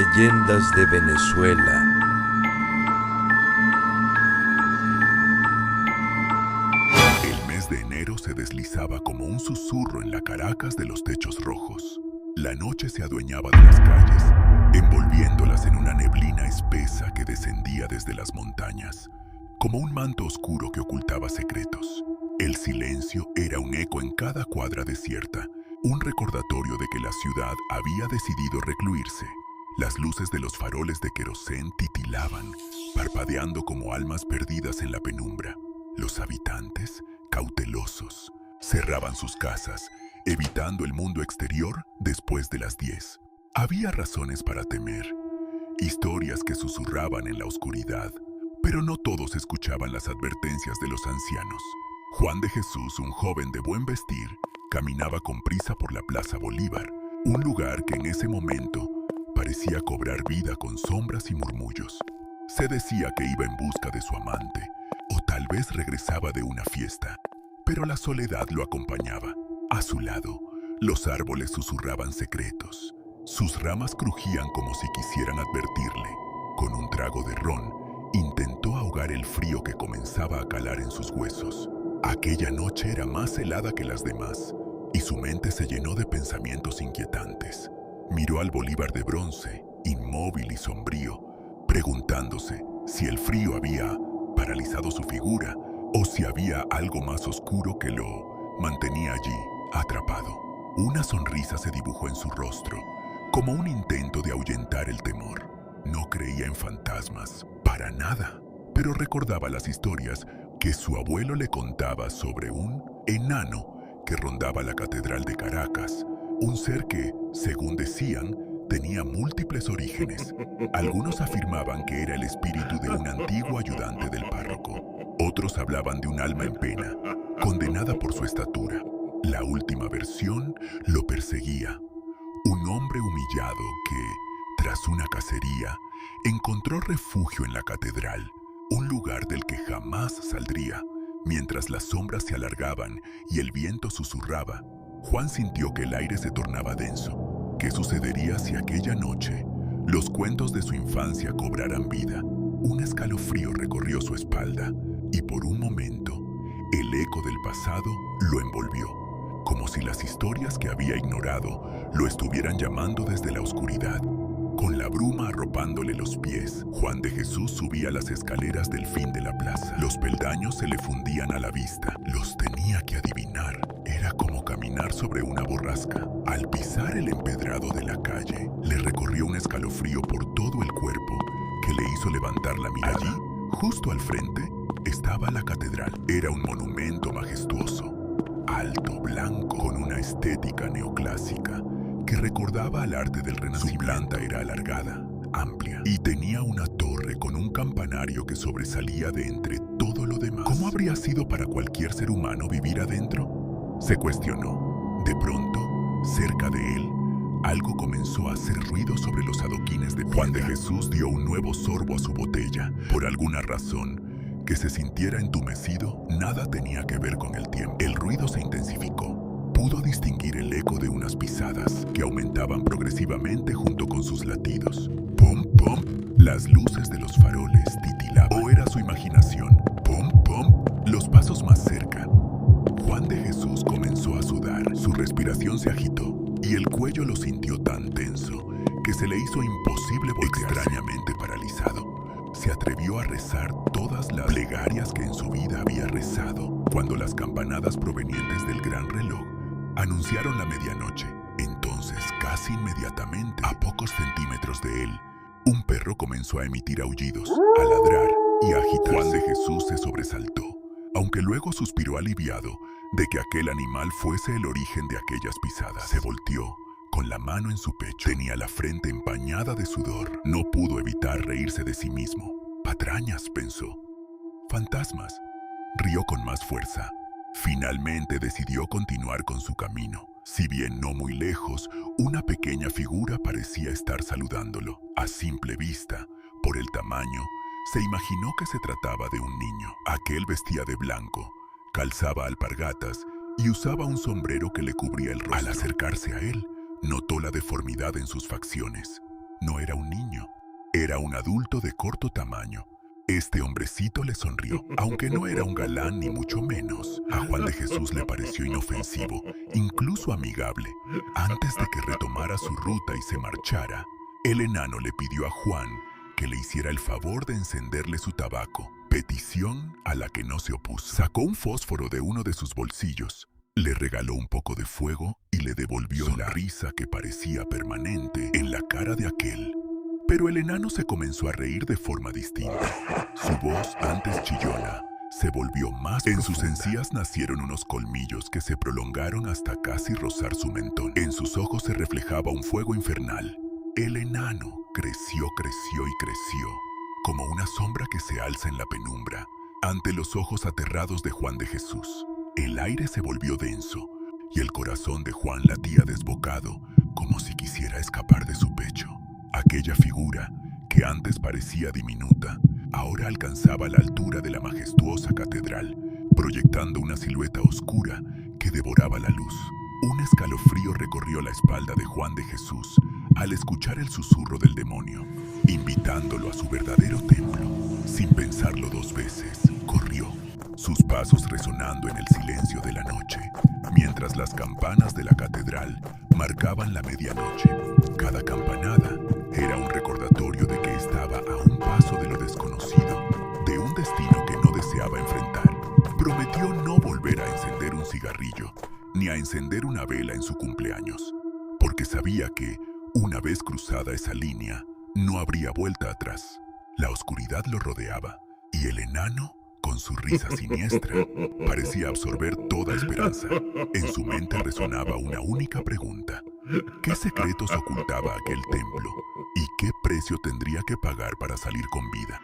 Leyendas de Venezuela. El mes de enero se deslizaba como un susurro en la Caracas de los techos rojos. La noche se adueñaba de las calles, envolviéndolas en una neblina espesa que descendía desde las montañas, como un manto oscuro que ocultaba secretos. El silencio era un eco en cada cuadra desierta, un recordatorio de que la ciudad había decidido recluirse. Las luces de los faroles de querosén titilaban, parpadeando como almas perdidas en la penumbra. Los habitantes, cautelosos, cerraban sus casas, evitando el mundo exterior después de las 10. Había razones para temer, historias que susurraban en la oscuridad, pero no todos escuchaban las advertencias de los ancianos. Juan de Jesús, un joven de buen vestir, caminaba con prisa por la Plaza Bolívar, un lugar que en ese momento parecía cobrar vida con sombras y murmullos. Se decía que iba en busca de su amante, o tal vez regresaba de una fiesta, pero la soledad lo acompañaba. A su lado, los árboles susurraban secretos. Sus ramas crujían como si quisieran advertirle. Con un trago de ron, intentó ahogar el frío que comenzaba a calar en sus huesos. Aquella noche era más helada que las demás, y su mente se llenó de pensamientos inquietantes. Miró al Bolívar de bronce, inmóvil y sombrío, preguntándose si el frío había paralizado su figura o si había algo más oscuro que lo mantenía allí, atrapado. Una sonrisa se dibujó en su rostro, como un intento de ahuyentar el temor. No creía en fantasmas, para nada, pero recordaba las historias que su abuelo le contaba sobre un enano que rondaba la Catedral de Caracas, un ser que, según decían, tenía múltiples orígenes. Algunos afirmaban que era el espíritu de un antiguo ayudante del párroco. Otros hablaban de un alma en pena, condenada por su estatura. La última versión lo perseguía. Un hombre humillado que, tras una cacería, encontró refugio en la catedral, un lugar del que jamás saldría. Mientras las sombras se alargaban y el viento susurraba, Juan sintió que el aire se tornaba denso. ¿Qué sucedería si aquella noche los cuentos de su infancia cobraran vida? Un escalofrío recorrió su espalda y por un momento el eco del pasado lo envolvió, como si las historias que había ignorado lo estuvieran llamando desde la oscuridad. Con la bruma arropándole los pies, Juan de Jesús subía las escaleras del fin de la plaza. Los peldaños se le fundían a la vista. Los tenía que adivinar. Era como caminar sobre una borrasca. Al pisar el empedrado de la calle, le recorrió un escalofrío por todo el cuerpo que le hizo levantar la mirada. Allí, justo al frente, estaba la catedral. Era un monumento majestuoso, alto, blanco, con una estética neoclásica que recordaba al arte del Renacimiento. Su planta era alargada, amplia, y tenía una torre con un campanario que sobresalía de entre todo lo demás. ¿Cómo habría sido para cualquier ser humano vivir adentro? Se cuestionó. De pronto, cerca de él, algo comenzó a hacer ruido sobre los adoquines de piedra. Juan de Jesús dio un nuevo sorbo a su botella. Por alguna razón, que se sintiera entumecido, nada tenía que ver con el tiempo. El ruido se intensificó. Pudo distinguir el eco de unas pisadas que aumentaban progresivamente junto con sus latidos. ¡Pum, pum! Las luces de los faroles titilaban. ¿O era su imaginación? ¡Pum, pum! Los pasos más cerca. Juan de Jesús comenzó a sudar. Su respiración se agitó y el cuello lo sintió tan tenso que se le hizo imposible voltearse. Extrañamente paralizado, se atrevió a rezar todas las plegarias que en su vida había rezado. Cuando las campanadas provenientes del gran reloj anunciaron la medianoche, entonces, casi inmediatamente, a pocos centímetros de él, un perro comenzó a emitir aullidos, a ladrar y a agitarse. Juan de Jesús se sobresaltó, aunque luego suspiró aliviado de que aquel animal fuese el origen de aquellas pisadas. Se volteó, con la mano en su pecho. Tenía la frente empañada de sudor. No pudo evitar reírse de sí mismo. Patrañas, pensó. Fantasmas. Rió con más fuerza. Finalmente decidió continuar con su camino. Si bien no muy lejos, una pequeña figura parecía estar saludándolo. A simple vista, por el tamaño, se imaginó que se trataba de un niño. Aquel vestía de blanco, calzaba alpargatas y usaba un sombrero que le cubría el rostro. Al acercarse a él, notó la deformidad en sus facciones. No era un niño, era un adulto de corto tamaño. Este hombrecito le sonrió, aunque no era un galán ni mucho menos. A Juan de Jesús le pareció inofensivo, incluso amigable. Antes de que retomara su ruta y se marchara, el enano le pidió a Juan que le hiciera el favor de encenderle su tabaco, petición a la que no se opuso. Sacó un fósforo de uno de sus bolsillos, le regaló un poco de fuego y le devolvió la risa que parecía permanente en la cara de aquel. Pero el enano se comenzó a reír de forma distinta. Su voz, antes chillona, se volvió más profunda. En sus encías nacieron unos colmillos que se prolongaron hasta casi rozar su mentón. En sus ojos se reflejaba un fuego infernal. El enano creció y creció, como una sombra que se alza en la penumbra, ante los ojos aterrados de Juan de Jesús. El aire se volvió denso, y el corazón de Juan latía desbocado, como si quisiera escapar de su pecho. Aquella figura, que antes parecía diminuta, ahora alcanzaba la altura de la majestuosa catedral, proyectando una silueta oscura que devoraba la luz. Un escalofrío recorrió la espalda de Juan de Jesús al escuchar el susurro del demonio, invitándolo a su verdadero templo. Sin pensarlo dos veces, corrió, sus pasos resonando en el silencio de la noche, mientras las campanas de la catedral marcaban la medianoche. Cada campanada era un recordatorio de que estaba a un paso de lo desconocido, de un destino que no deseaba enfrentar. Prometió no volver a encender un cigarrillo, ni a encender una vela en su cumpleaños, porque sabía que, una vez cruzada esa línea, no habría vuelta atrás. La oscuridad lo rodeaba, y el enano, con su risa siniestra, parecía absorber toda esperanza. En su mente resonaba una única pregunta: ¿qué secretos ocultaba aquel templo? ¿Y qué precio tendría que pagar para salir con vida?